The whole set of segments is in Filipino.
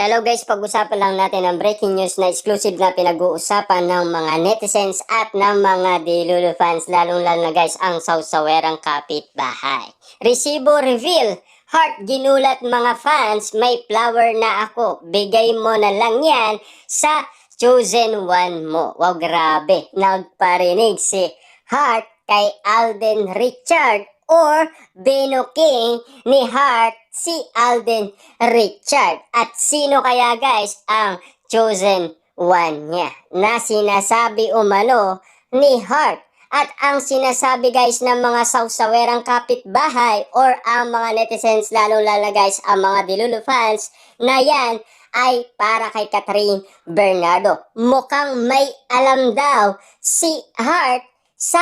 Hello guys, pag-usapan lang natin ang breaking news na exclusive na pinag-uusapan ng mga netizens at ng mga Delulu fans, lalong-lalo na guys ang sawsawerang kapitbahay. Resibo reveal, heart ginulat mga fans, may flower na ako, bigay mo na lang yan sa chosen one mo. Wow, grabe, nagparinig si Heart kay Alden Richard or binuking ni Heart si Alden Richard. At sino kaya guys ang chosen one niya na sinasabi umano ni Heart? At ang sinasabi guys ng mga sawsawerang kapitbahay or ang mga netizens, lalo-lalo guys ang mga Delulu fans, na yan ay para kay Catherine Bernardo. Mukhang may alam daw si Heart sa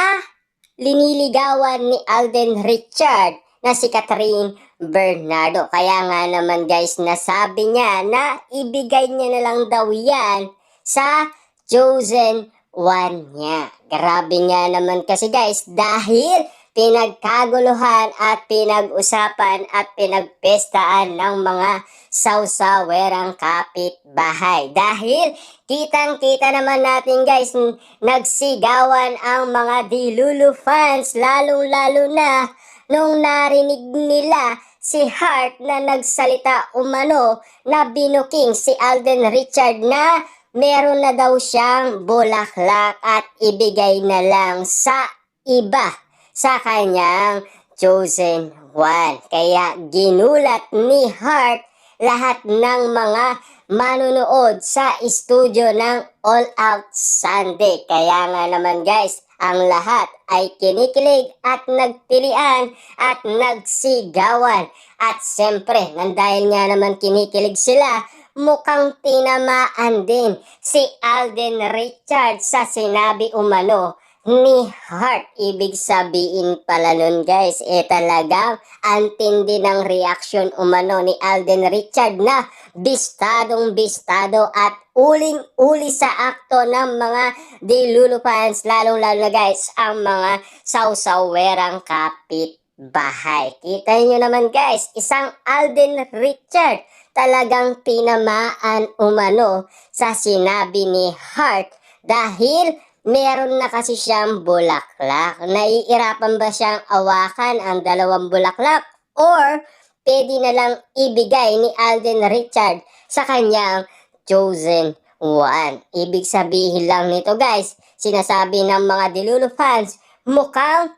liniligawan ni Alden Richard na si Catherine Bernardo. Kaya nga naman guys, nasabi niya na ibigay niya na lang daw yan sa chosen one niya. Grabe nga naman kasi guys, dahil pinagkaguluhan at pinag-usapan at pinagpestaan ng mga sawsawerang kapitbahay. Dahil kitang-kita naman natin guys, nagsigawan ang mga Delulu fans, lalong-lalo na nung narinig nila si Heart na nagsalita umano na binuking si Alden Richard na meron na daw siyang bulaklak at ibigay na lang sa iba, sa kanyang chosen one. Kaya ginulat ni Heart lahat ng mga manunood sa studio ng All Out Sunday. Kaya nga naman guys, ang lahat ay kinikilig at nagtilian at nagsigawan. At siyempre, dahil nga naman kinikilig sila, mukhang tinamaan din si Alden Richard sa sinabi umano ni Heart. Ibig sabihin pala nun guys, talagang antindi ng reaction umano ni Alden Richard na bistadong-bistado at uling-uli sa akto ng mga Delulu fans, lalong-lalo na guys ang mga sawsawerang kapitbahay. Kita nyo naman guys, isang Alden Richard talagang tinamaan umano sa sinabi ni Heart dahil meron na kasi siyang bulaklak. Naiirapan ba siyang awakan ang dalawang bulaklak or pwede na lang ibigay ni Alden Richard sa kanyang chosen one? Ibig sabihin lang nito guys, sinasabi ng mga Delulu fans, mukhang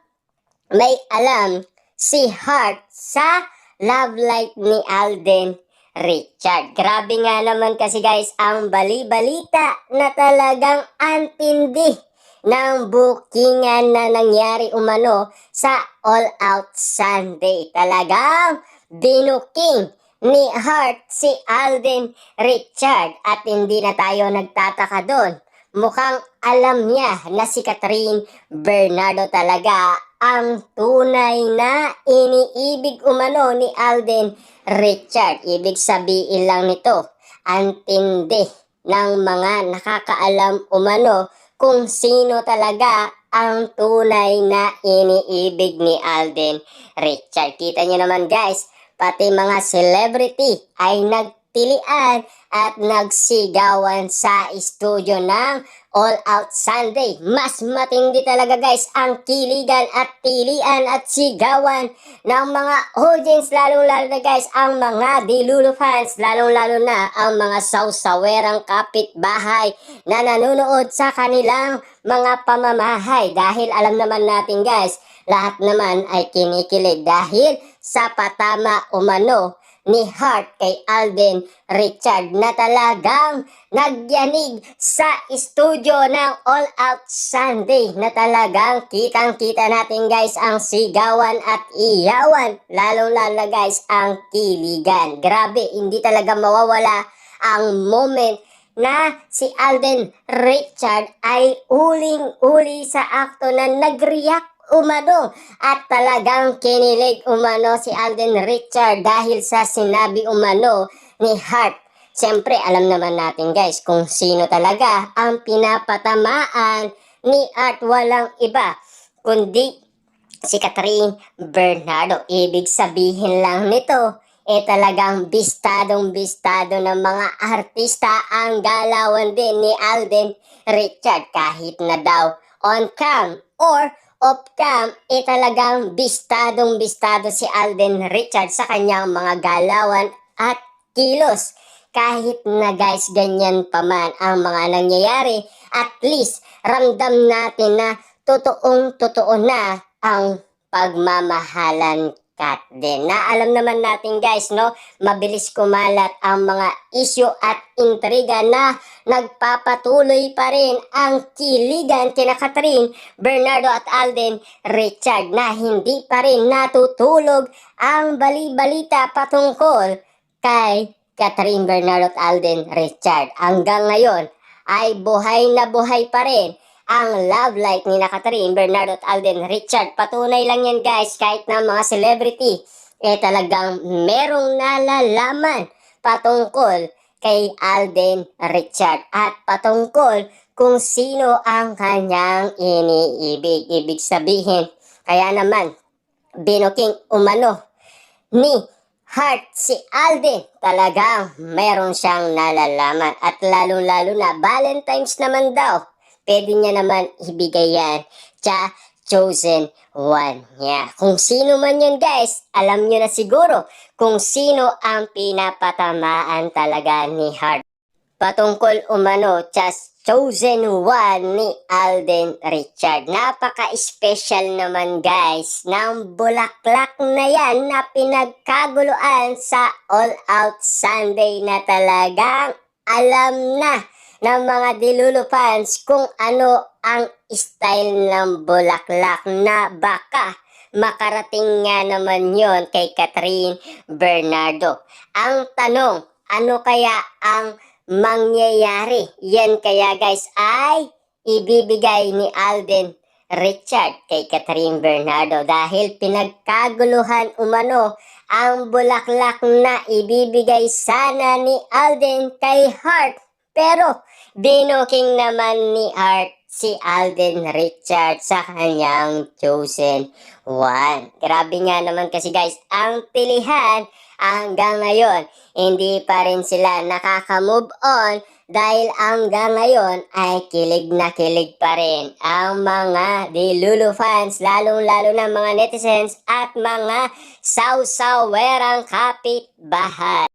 may alam si Heart sa love life ni Alden Richard. Grabe nga naman kasi guys ang bali-balita na talagang antindi ng bookingan na nangyari umano sa All Out Sunday. Talagang binuking ni Heart si Alden Richard at hindi na tayo nagtataka doon. Mukhang alam niya na si Catherine Bernardo talaga ang tunay na iniibig umano ni Alden Richard. Ibig sabihin lang nito, antindi ng mga nakakaalam umano kung sino talaga ang tunay na iniibig ni Alden Richard. Kita nyo naman guys, pati mga celebrity ay nagtilian at nagsigawan sa studio ng All Out Sunday. Mas matindi talaga guys ang kiligan at pilian at sigawan ng mga audience, lalong-lalo na guys ang mga Delulu fans, lalong-lalo na ang mga sawsawerang kapitbahay na nanonood sa kanilang mga pamamahay. Dahil alam naman natin guys, lahat naman ay kinikilig dahil sa patama umano ni Heart kay Alden Richard na talagang nagyanig sa studio ng All Out Sunday, na talagang kitang-kita natin guys ang sigawan at iyawan, lalong-lalo guys ang kiligan. Grabe, hindi talaga mawawala ang moment na si Alden Richard ay uling-uli sa akto na nag-react umano at talagang kinilig umano si Alden Richard dahil sa sinabi umano ni Heart. Siyempre alam naman natin guys kung sino talaga ang pinapatamaan ni Heart, walang iba kundi si Catherine Bernardo. Ibig sabihin lang nito, talagang bistadong-bistado ng mga artista ang galawan din ni Alden Richard kahit na daw on cam or off cam, talagang bistadong-bistado si Alden Richard sa kanyang mga galawan at kilos. Kahit na guys, ganyan pa man ang mga nangyayari, at least ramdam natin na totoong-totoo na ang pagmamahalan kat din. Na alam naman natin guys, no, mabilis kumalat ang mga issue at intriga na nagpapatuloy pa rin ang kiligan kina Catherine Bernardo at Alden Richard, na hindi pa rin natutulog ang bali-balita patungkol kay Catherine Bernardo at Alden Richard. Hanggang ngayon ay buhay na buhay pa rin ang love life ni Catherine Bernardo at Alden Richard. Patunay lang yan guys, kahit na mga celebrity, talagang merong nalalaman patungkol kay Alden Richard at patungkol kung sino ang kanyang iniibig. Ibig sabihin, kaya naman binuking umano ni Heart si Alden, talagang meron siyang nalalaman, at lalo-lalo na Valentine's naman daw, pwede niya naman ibigay yan sa chosen one niya. Kung sino man yun guys, alam niyo na siguro kung sino ang pinapatamaan talaga ni Heart patungkol umano sa chosen one ni Alden Richard. Napaka-special naman guys ng bulaklak na yan na pinagkaguluan sa All Out Sunday, na talagang alam na ng mga Delulu fans kung ano ang style ng bulaklak, na baka makarating nga naman yon kay Catherine Bernardo. Ang tanong, ano kaya ang mangyayari? Yan kaya guys ay ibibigay ni Alden Richard kay Catherine Bernardo, dahil pinagkaguluhan umano ang bulaklak na ibibigay sana ni Alden kay Heart, pero binuking naman ni Heart si Alden Richard sa kanyang chosen one. Grabe nga naman kasi guys ang pilihan. Hanggang ngayon hindi pa rin sila nakaka-move on, dahil hanggang ngayon ay kilig na kilig pa rin ang mga Delulu fans, lalong-lalo na mga netizens at mga sawsawerang kapitbahay.